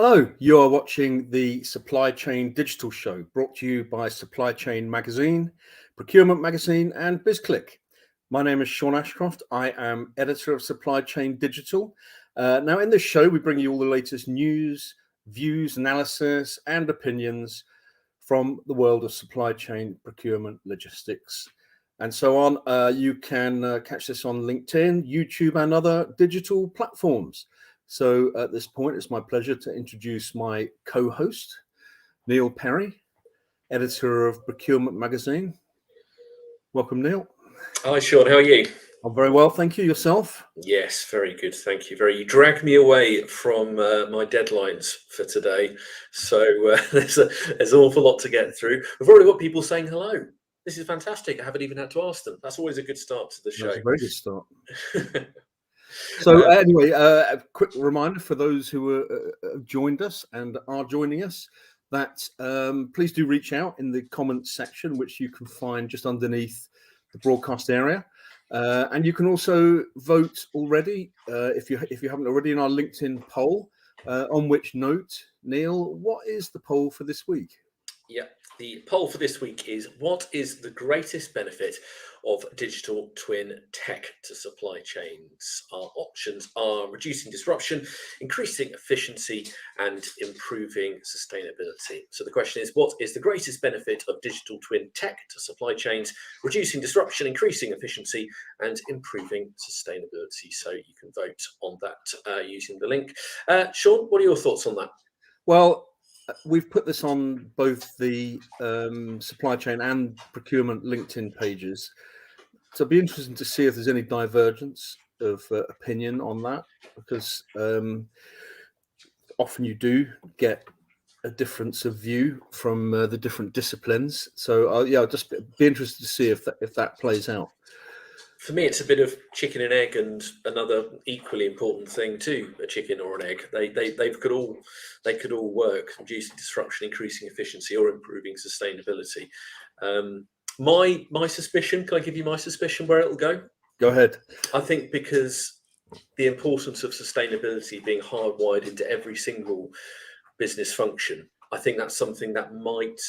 Hello, you are watching the Supply Chain Digital Show brought to you by Supply Chain Magazine, Procurement Magazine, and BizClick. My name is Sean Ashcroft. I am editor of Supply Chain Digital. Now, in this show, we bring you all the latest news, views, analysis, and opinions from the world of supply chain, procurement, logistics, and so on. You can catch this on LinkedIn, YouTube, and other digital platforms. So at this point, it's my pleasure to introduce my co-host, Neil Perry, editor of Procurement Magazine. Welcome, Neil. Hi, Sean. How are you? I'm very well, thank you. Yourself? Yes, very good. Thank you. You dragged me away from my deadlines for today. So there's an awful lot to get through. We've already got people saying hello. This is fantastic. I haven't even had to ask them. That's always a good start to the show. That's a very good start. So anyway, a quick reminder for those who have joined us and are joining us that please do reach out in the comments section, which you can find just underneath the broadcast area. And you can also vote already, if you haven't already, in our LinkedIn poll. On which note, Neil, what is the poll for this week? Yeah, the poll for this week is: what is the greatest benefit of digital twin tech to supply chains? Our options are reducing disruption, increasing efficiency, and improving sustainability. So the question is, what is the greatest benefit of digital twin tech to supply chains, reducing disruption, increasing efficiency, and improving sustainability? So you can vote on that using the link. Sean, what are your thoughts on that? Well, we've put this on both the supply chain and procurement LinkedIn pages. So it'd be interesting to see if there's any divergence of opinion on that, because often you do get a difference of view from the different disciplines. So yeah, I'll just be interested to see if that plays out. For me, it's a bit of chicken and egg, and another equally important thing too: a chicken or an egg. They could all work, reducing disruption, increasing efficiency, or improving sustainability. My suspicion. Can I give you my suspicion where it'll go? Go ahead. I think because the importance of sustainability being hardwired into every single business function, I think that's something that might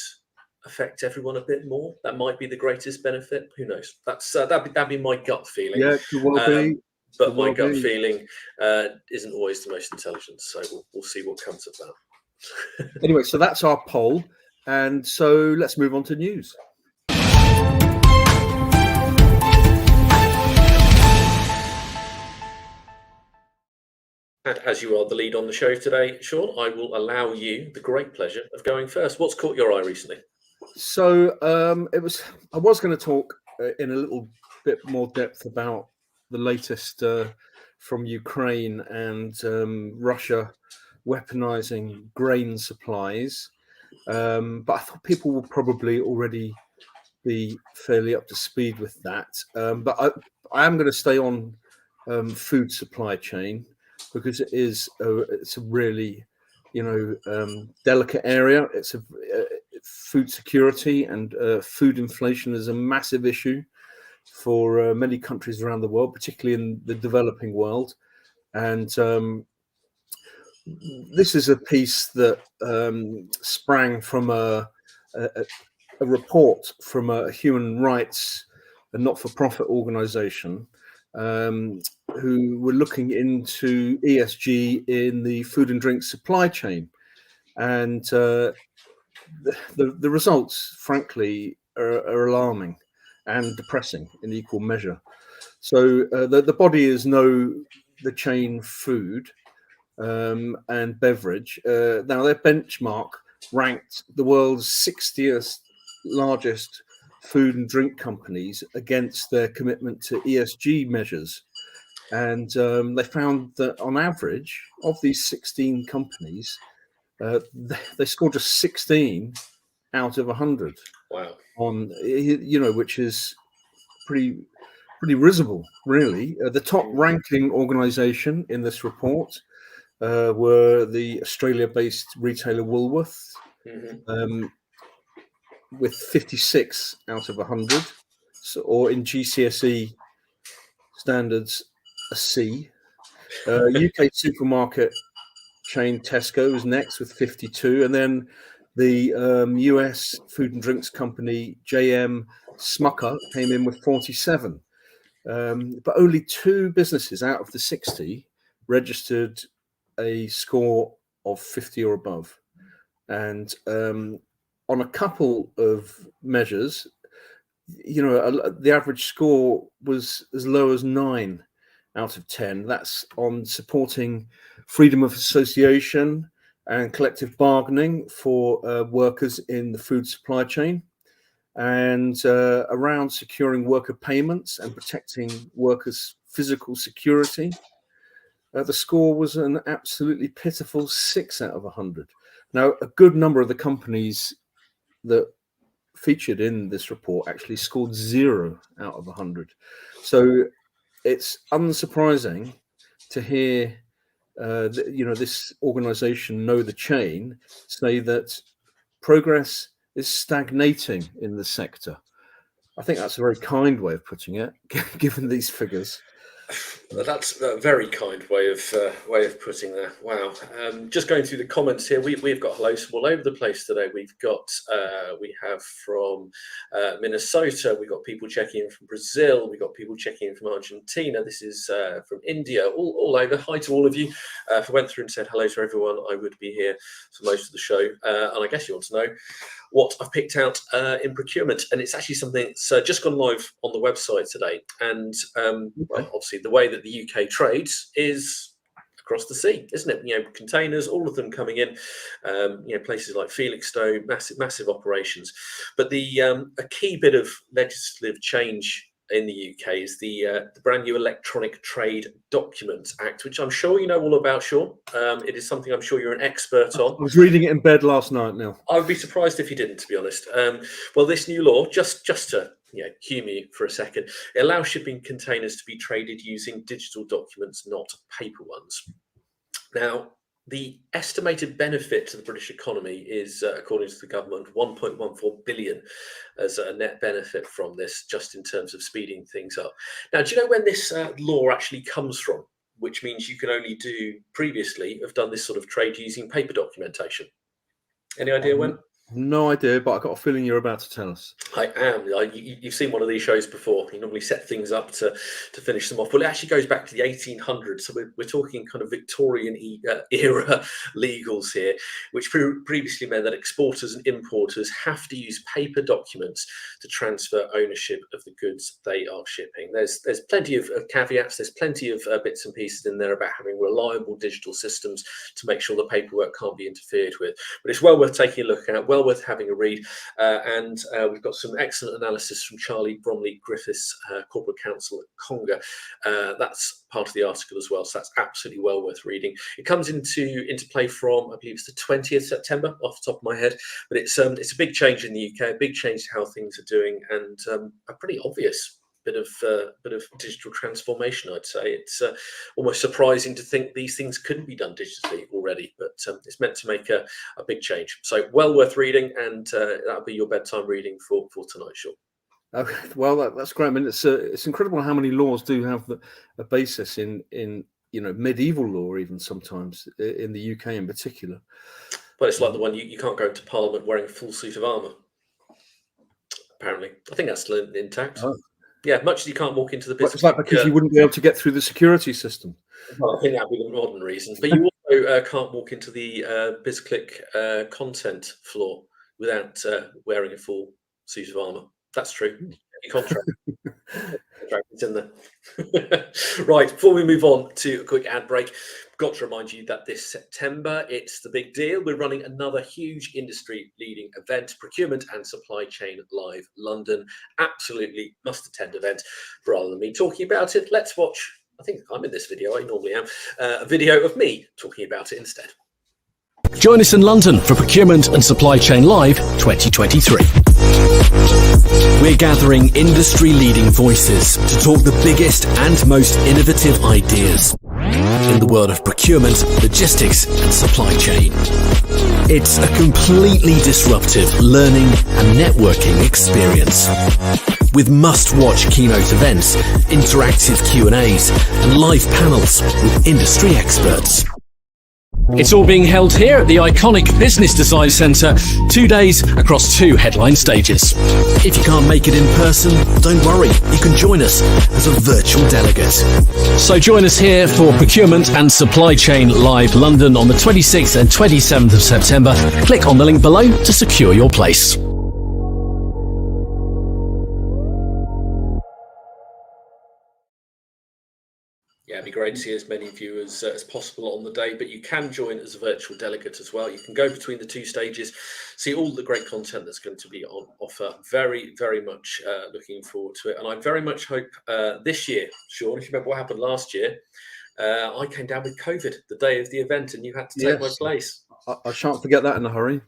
affect everyone a bit more. That might be the greatest benefit. Who knows? That'd be my gut feeling. Yeah, could well be. But my gut feeling isn't always the most intelligent. So we'll see what comes of that. Anyway, so that's our poll, and so let's move on to news. And as you are the lead on the show today, Sean, I will allow you the great pleasure of going first. What's caught your eye recently? So I was going to talk in a little bit more depth about the latest from Ukraine and Russia weaponizing grain supplies, but I thought people will probably already be fairly up to speed with that. But I am going to stay on food supply chain, because it's a really delicate area. It's a food security and food inflation is a massive issue for many countries around the world, particularly in the developing world. And this is a piece that sprang from a report from a human rights and not-for-profit organization who were looking into ESG in the food and drink supply chain. And the results, frankly, are alarming and depressing in equal measure. So the body is the chain food and beverage. Now their benchmark ranked the world's 60th largest food and drink companies against their commitment to ESG measures. And they found that on average of these 16 companies, they scored just 16 out of 100. Wow. On, which is pretty risible, really. The top ranking organization in this report were the Australia-based retailer Woolworths, with 56 out of 100, or in GCSE standards, a C. UK supermarket chain Tesco was next with 52, and then the US food and drinks company JM Smucker came in with 47. But only 2 businesses out of the 60 registered a score of 50 or above. And on a couple of measures, the average score was as low as 9 out of 10. That's on supporting freedom of association and collective bargaining for workers in the food supply chain, and around securing worker payments and protecting workers' physical security. The score was an absolutely pitiful 6 out of 100. Now, a good number of the companies that featured in this report actually scored 0 out of 100. So it's unsurprising to hear this organization, Know the Chain, say that progress is stagnating in the sector. I think that's a very kind way of putting it, given these figures. That's a very kind way of putting that. Wow. Just going through the comments here, we've got hellos from all over the place today. We have from Minnesota, we've got people checking in from Brazil, we've got people checking in from Argentina. This is from India, all over. Hi to all of you. If I went through and said hello to everyone, I would be here for most of the show. And I guess you want to know what I've picked out in procurement, and it's actually something that's just gone live on the website today. And well, obviously the way that the UK trades is across the sea, isn't it? Containers, all of them coming in. Places like Felixstowe, massive operations. But a key bit of legislative change in the UK is the brand new Electronic Trade Documents Act, which I'm sure you know all about, Sean. It is something I'm sure you're an expert on. I was reading it in bed last night, Neil. I would be surprised if you didn't, to be honest. Well, this new law, just to humour you for a second, it allows shipping containers to be traded using digital documents, not paper ones. Now, the estimated benefit to the British economy is, according to the government, 1.14 billion as a net benefit from this, just in terms of speeding things up. Now, do you know when this law actually comes from? Which means you can only have done this sort of trade using paper documentation. Any idea when? No idea, but I've got a feeling you're about to tell us. I am. You've seen one of these shows before. You normally set things up to finish them off. Well, it actually goes back to the 1800s. So we're talking kind of Victorian era legals here, which previously meant that exporters and importers have to use paper documents to transfer ownership of the goods they are shipping. There's plenty of caveats. There's plenty of bits and pieces in there about having reliable digital systems to make sure the paperwork can't be interfered with. But it's well worth taking a look at. Well worth having a read, and we've got some excellent analysis from Charlie Bromley-Griffiths, Corporate Counsel at Conga. That's part of the article as well, so that's absolutely well worth reading. It comes into play from, I believe it's the 20th September, off the top of my head, but it's a big change in the UK, a big change to how things are doing, and a pretty obvious bit of digital transformation, I'd say. It's almost surprising to think these things couldn't be done digitally already, but it's meant to make a big change. So well worth reading, and that'll be your bedtime reading for tonight, Sean. Okay, well, that's great. I mean, it's incredible how many laws do have a basis in medieval law, even sometimes in the UK in particular. Well, it's like the one you can't go into Parliament wearing a full suit of armour. Apparently, I think that's still intact. Oh. Yeah, much as you can't walk into the business. It's like because you wouldn't be able to get through the security system. Well, I think that'd be the modern reason. But you also can't walk into the BizClick content floor without wearing a full suit of armour. That's true. Your contract. It's in there. Right, before we move on to a quick ad break, got to remind you that this September, it's the big deal. We're running another huge industry-leading event, Procurement and Supply Chain Live London. Absolutely must-attend event. Rather than me talking about it, let's watch, I think I'm in this video, I normally am, a video of me talking about it instead. Join us in London for Procurement and Supply Chain Live 2023. We're gathering industry-leading voices to talk the biggest and most innovative ideas in the world of procurement, logistics and supply chain. It's a completely disruptive learning and networking experience with must-watch keynote events, interactive Q&As and live panels with industry experts. It's all being held here at the iconic Business Design Centre, 2 days across 2 headline stages. If you can't make it in person, don't worry, you can join us as a virtual delegate. So join us here for Procurement and Supply Chain Live London on the 26th and 27th of September. Click on the link below to secure your place. Yeah, it'd be great to see as many of you as possible on the day, but you can join as a virtual delegate as well. You can go between the 2 stages, see all the great content that's going to be on offer. Very, very much looking forward to it. And I very much hope this year, Sean, if you remember what happened last year, I came down with COVID the day of the event and you had to take my place. I shan't forget that in a hurry.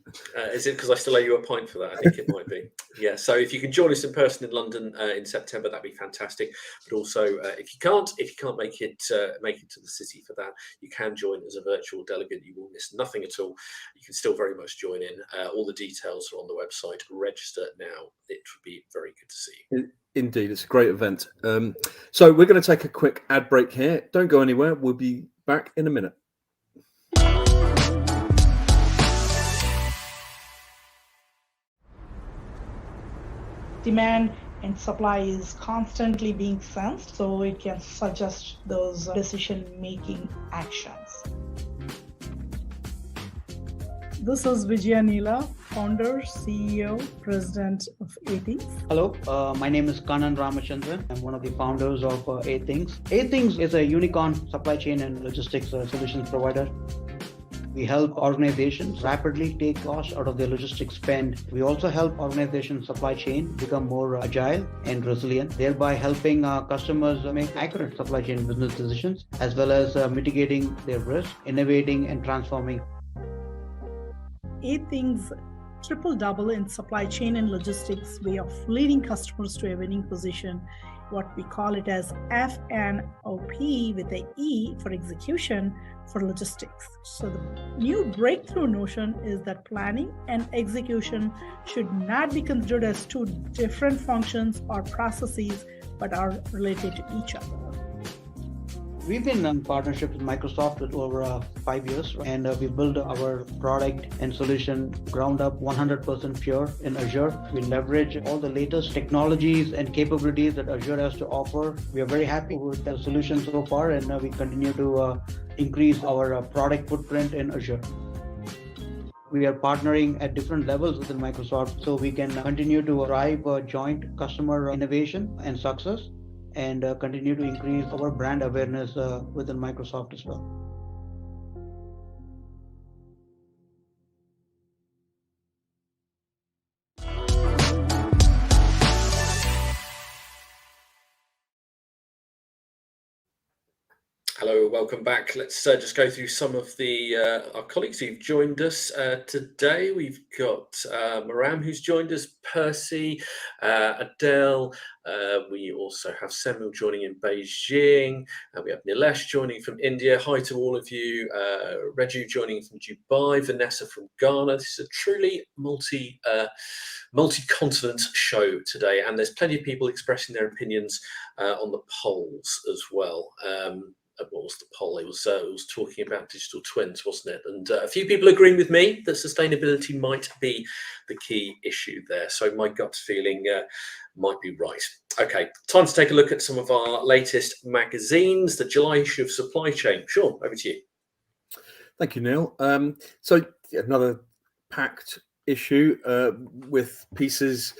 Is it because I still owe you a pint for that? I think it might be. Yeah. So if you can join us in person in London in September, that'd be fantastic. But also, if you can't make it to the city for that, you can join as a virtual delegate. You will miss nothing at all. You can still very much join in. All the details are on the website. Register now. It would be very good to see you. Indeed, it's a great event. So we're going to take a quick ad break here. Don't go anywhere. We'll be back in a minute. Demand and supply is constantly being sensed, so it can suggest those decision-making actions. This is Vijaya Neela, founder, CEO, president of A-Things. Hello, my name is Kanan Ramachandran. I'm one of the founders of A-Things. A-Things is a unicorn supply chain and logistics solutions provider. We help organizations rapidly take costs out of their logistics spend. We also help organizations' supply chain become more agile and resilient, thereby helping customers make accurate supply chain business decisions, as well as mitigating their risk, innovating and transforming. A-Things triple-double in supply chain and logistics way of leading customers to a winning position. What we call it as FNOP with a E for execution for logistics. So the new breakthrough notion is that planning and execution should not be considered as 2 different functions or processes, but are related to each other. We've been in partnership with Microsoft for over 5 years, and we built our product and solution ground up 100% pure in Azure. We leverage all the latest technologies and capabilities that Azure has to offer. We are very happy with the solution so far, and we continue to increase our product footprint in Azure. We are partnering at different levels within Microsoft so we can continue to drive joint customer innovation and success, and continue to increase our brand awareness within Microsoft as well. Hello, welcome back. Let's just go through some of our colleagues who've joined us today. We've got Maram who's joined us, Percy, Adele. We also have Samuel joining in Beijing. We have Nilesh joining from India. Hi to all of you. Reju joining from Dubai. Vanessa from Ghana. This is a truly multi-continent show today, and there's plenty of people expressing their opinions on the polls as well. What was the poll? It was talking about digital twins, wasn't it? And a few people agreeing with me that sustainability might be the key issue there. So my gut feeling might be right. Okay, time to take a look at some of our latest magazines. The July issue of Supply Chain. Sean, over to you. Thank you, Neil. So another packed issue with pieces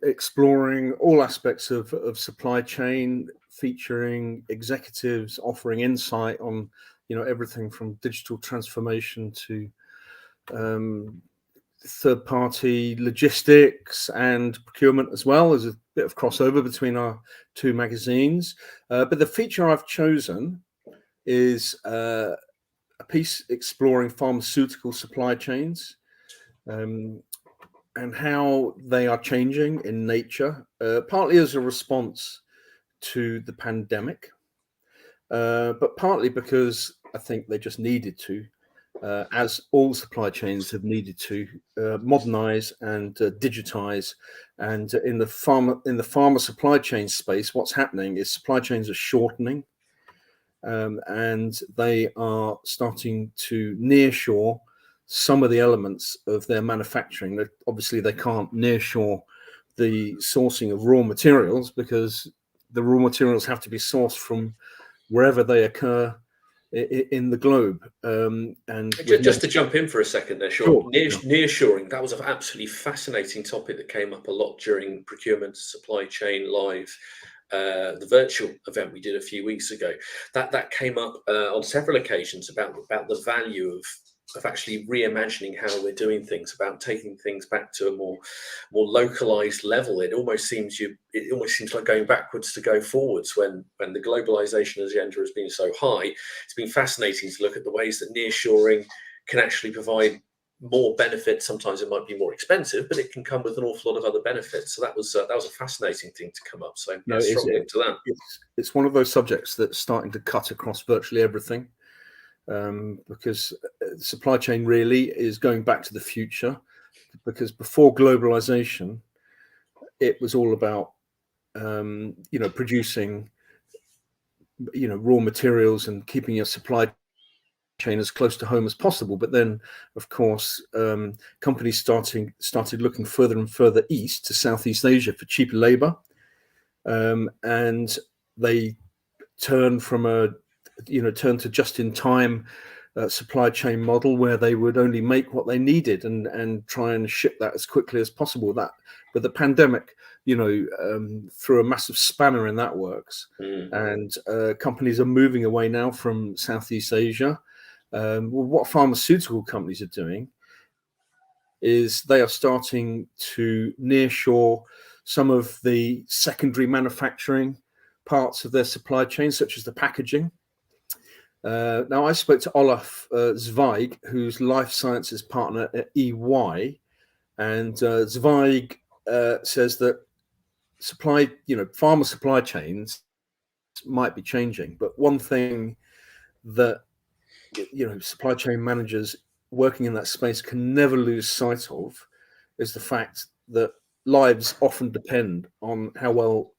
exploring all aspects of supply chain, featuring executives offering insight on everything from digital transformation to third-party logistics and procurement as well. There's a bit of crossover between our 2 magazines, but the feature I've chosen is a piece exploring pharmaceutical supply chains and how they are changing in nature, partly as a response to the pandemic, but partly because I think they just needed to, as all supply chains have needed to modernize and digitize. And in the pharma supply chain space, what's happening is supply chains are shortening. and they are starting to nearshore some of the elements of their manufacturing. Obviously, they can't nearshore the sourcing of raw materials because the raw materials have to be sourced from wherever they occur in the globe. And just to jump in for a second there, Sean, Sure. Nearshoring, that was an absolutely fascinating topic that came up a lot during Procurement Supply Chain Live, the virtual event we did a few weeks ago. That came up on several occasions about the value of actually reimagining how we're doing things, about taking things back to a more localized level. It almost seems like going backwards to go forwards when the globalization agenda has been so high. It's been fascinating to look at the ways that nearshoring can actually provide more benefits. Sometimes it might be more expensive, but it can come with an awful lot of other benefits. So that was a fascinating thing to come up. So yeah, strong link to that. It's one of those subjects that's starting to cut across virtually everything. Because supply chain really is going back to the future, because before globalization, it was all about producing raw materials and keeping your supply chain as close to home as possible. But then, of course, companies started looking further and further east to Southeast Asia for cheaper labor, and they turned to just-in-time supply chain model where they would only make what they needed and try and ship that as quickly as possible. But the pandemic, threw a massive spanner in that works, and companies are moving away now from Southeast Asia. What pharmaceutical companies are doing is they are starting to nearshore some of the secondary manufacturing parts of their supply chain, such as the packaging. Now, I spoke to Olaf Zweig, who's life sciences partner at EY, and Zweig says that pharma supply chains might be changing, but one thing that supply chain managers working in that space can never lose sight of is the fact that lives often depend on how well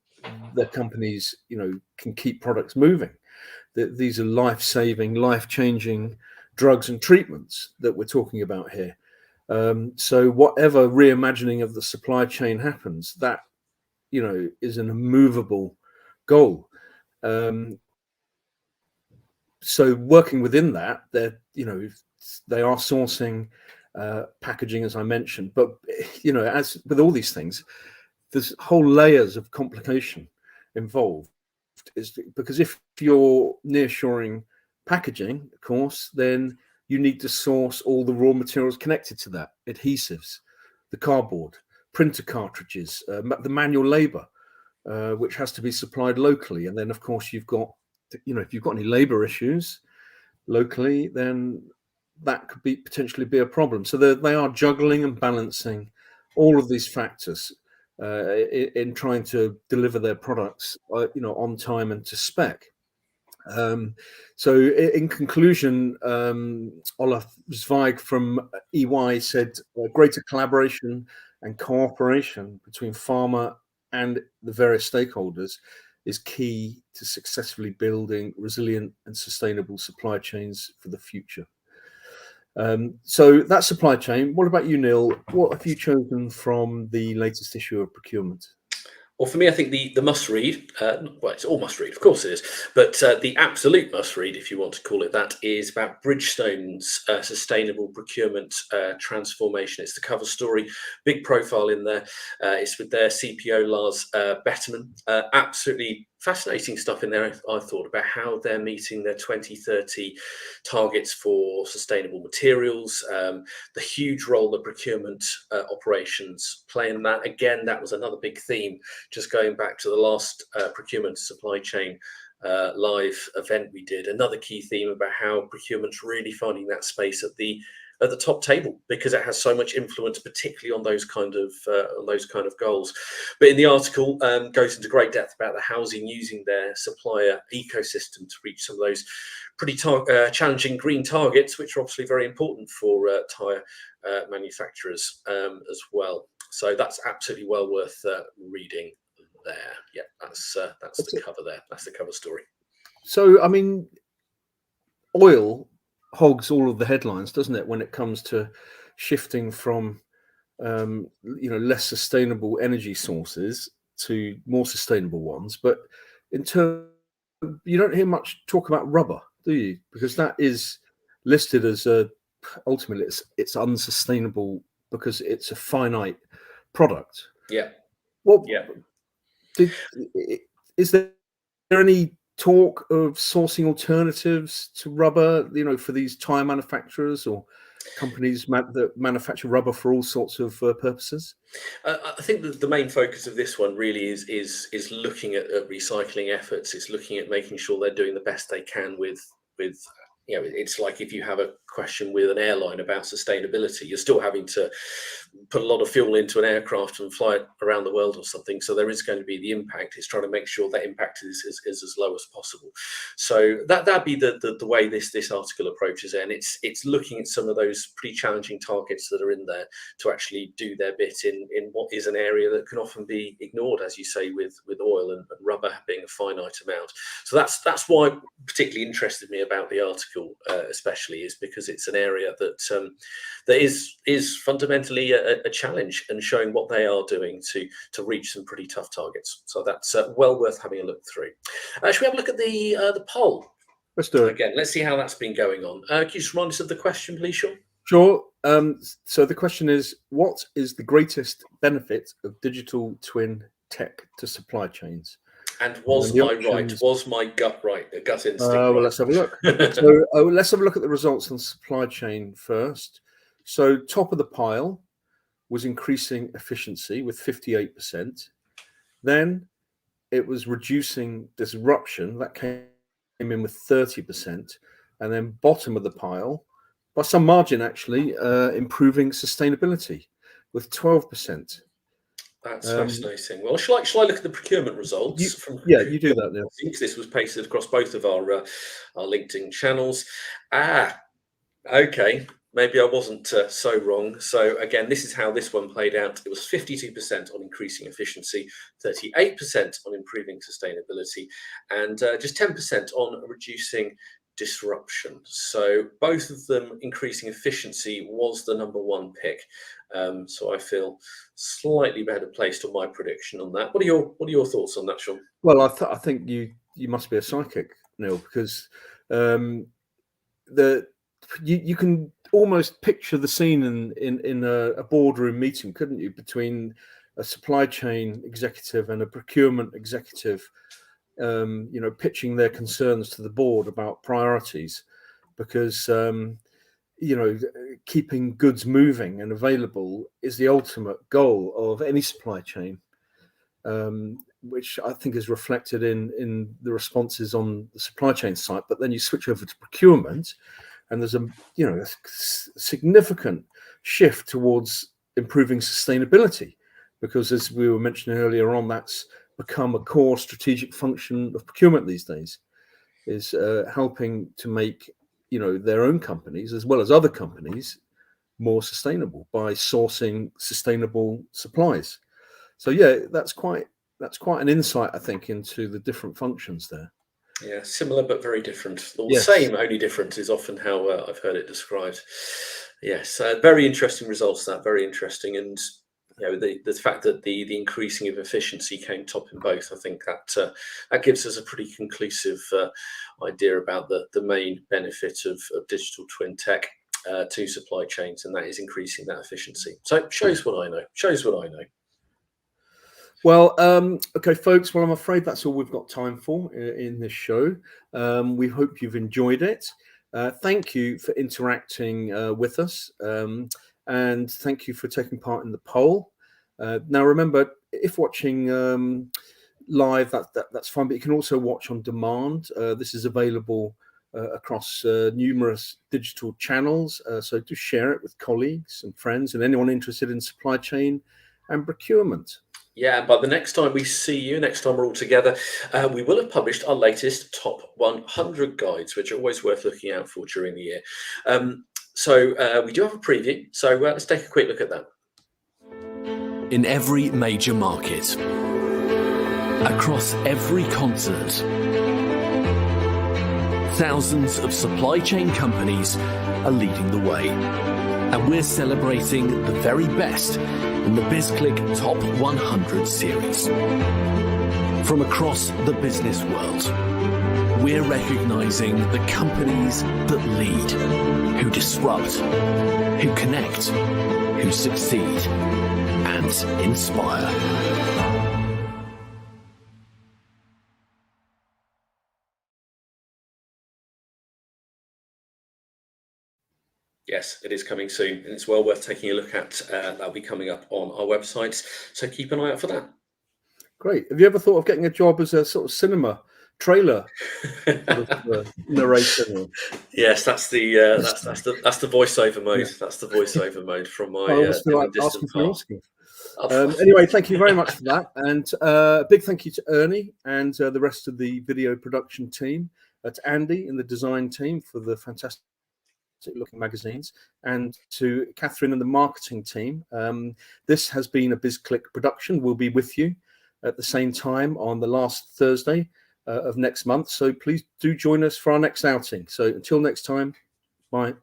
their companies can keep products moving. These are life-saving, life-changing drugs and treatments that we're talking about here. So whatever reimagining of the supply chain happens, that is an immovable goal. So working within that, they are sourcing packaging, as I mentioned. But as with all these things, there's whole layers of complication involved. Is because if you're nearshoring packaging, of course, then you need to source all the raw materials connected to that: adhesives, the cardboard, printer cartridges, the manual labor, which has to be supplied locally. And then, of course, you've got, if you've got any labor issues locally, then that could potentially be a problem. So they are juggling and balancing all of these factors in trying to deliver their products, on time and to spec. So in conclusion, Olaf Zweig from EY said greater collaboration and cooperation between pharma and the various stakeholders is key to successfully building resilient and sustainable supply chains for the future. So that supply chain. What about you, Neil? What have you chosen from the latest issue of Procurement? Well, for me, I think the must-read, well, it's all must-read, of course it is, but the absolute must-read, if you want to call it that, is about Bridgestone's sustainable procurement transformation. It's the cover story, big profile in there. It's with their CPO, Lars Betterman. Absolutely fascinating stuff in there, I thought, about how they're meeting their 2030 targets for sustainable materials, the huge role that procurement operations play in that. Again, that was another big theme, just going back to the last procurement supply chain live event we did. Another key theme about how procurement's really finding that space at the top table, because it has so much influence, particularly on those kind of goals. But in the article, goes into great depth about the housing using their supplier ecosystem to reach some of those pretty challenging green targets, which are obviously very important for tyre manufacturers as well. So that's absolutely well worth reading there. Yeah, that's the cover there. That's the cover story. So, I mean, oil hogs all of the headlines, doesn't it, when it comes to shifting from less sustainable energy sources to more sustainable ones. But in terms, you don't hear much talk about rubber, do you? Because that is listed as ultimately it's unsustainable because it's a finite product. Yeah. Well, yeah. Is there any talk of sourcing alternatives to rubber, for these tire manufacturers or companies that manufacture rubber for all sorts of purposes? I think that the main focus of this one really is looking at recycling efforts. It's looking at making sure they're doing the best they can with it's like if you have a question with an airline about sustainability, you're still having to put a lot of fuel into an aircraft and fly it around the world or something. So there is going to be the impact. It's trying to make sure that impact is as low as possible. So that'd be the way this article approaches it. And it's looking at some of those pretty challenging targets that are in there to actually do their bit in what is an area that can often be ignored, as you say, with oil and rubber being a finite amount. So that's why particularly interested me about the article, especially, is because it's an area that is fundamentally a challenge, and showing what they are doing to reach some pretty tough targets. So that's well worth having a look through. Should we have a look at the poll? Let's do it again. Let's see how that's been going on. Can you just remind us of the question, please, Sean? Sure. So the question is, what is the greatest benefit of digital twin tech to supply chains? And was my right? Was my gut right? The gut instinct. Right? Well, let's have a look. So let's have a look at the results on supply chain first. So top of the pile was increasing efficiency with 58%. Then it was reducing disruption. That came in with 30%. And then bottom of the pile, by some margin actually, improving sustainability with 12%. That's fascinating. Well, shall I look at the procurement results? You do that now. I think this was pasted across both of our LinkedIn channels. Okay. Maybe I wasn't so wrong. So again, this is how this one played out. It was 52% on increasing efficiency, 38% on improving sustainability, and just 10% on reducing disruption. So both of them increasing efficiency was the number one pick. So I feel slightly better placed on my prediction on that. What are your thoughts on that, Sean? Well, I think you must be a psychic, Neil, because you can almost picture the scene in a boardroom meeting, couldn't you, between a supply chain executive and a procurement executive, pitching their concerns to the board about priorities, because keeping goods moving and available is the ultimate goal of any supply chain, which I think is reflected in the responses on the supply chain side. But then you switch over to procurement, and there's a significant shift towards improving sustainability, because as we were mentioning earlier on, that's become a core strategic function of procurement these days, is helping to make their own companies as well as other companies more sustainable by sourcing sustainable supplies. So that's quite an insight, I think, into the different functions there. Yeah, similar but very different. Or yes. Same, only different is often how I've heard it described. Yes, very interesting results. That very interesting, and the fact that the increasing of efficiency came top in both. I think that gives us a pretty conclusive idea about the main benefit of digital twin tech to supply chains, and that is increasing that efficiency. So shows what I know. Well, okay, folks. Well, I'm afraid that's all we've got time for in this show. We hope you've enjoyed it. Thank you for interacting with us, and thank you for taking part in the poll. Now, remember, if watching live, that's fine, but you can also watch on demand. This is available across numerous digital channels, so do share it with colleagues and friends and anyone interested in supply chain and procurement. Yeah, but the next time we see you, next time we're all together, we will have published our latest top 100 guides, which are always worth looking out for during the year. So we do have a preview, so let's take a quick look at that. In every major market, across every continent, thousands of supply chain companies are leading the way. And we're celebrating the very best in the BizClick Top 100 series. From across the business world, we're recognizing the companies that lead, who disrupt, who connect, who succeed, and inspire. Yes, it is coming soon, and it's well worth taking a look at. That'll be coming up on our website, so keep an eye out for that. Great. Have you ever thought of getting a job as a sort of cinema trailer narrator? Yes, that's the voiceover mode. Yeah. That's the voiceover mode from my like distant asking. Anyway, thank you very much for that, and a big thank you to Ernie and the rest of the video production team, to Andy and the design team for the fantastic looking magazines, and to Catherine and the marketing team. This has been a BizClick production. We'll be with you at the same time on the last Thursday of next month, so please do join us for our next outing. So until next time, bye.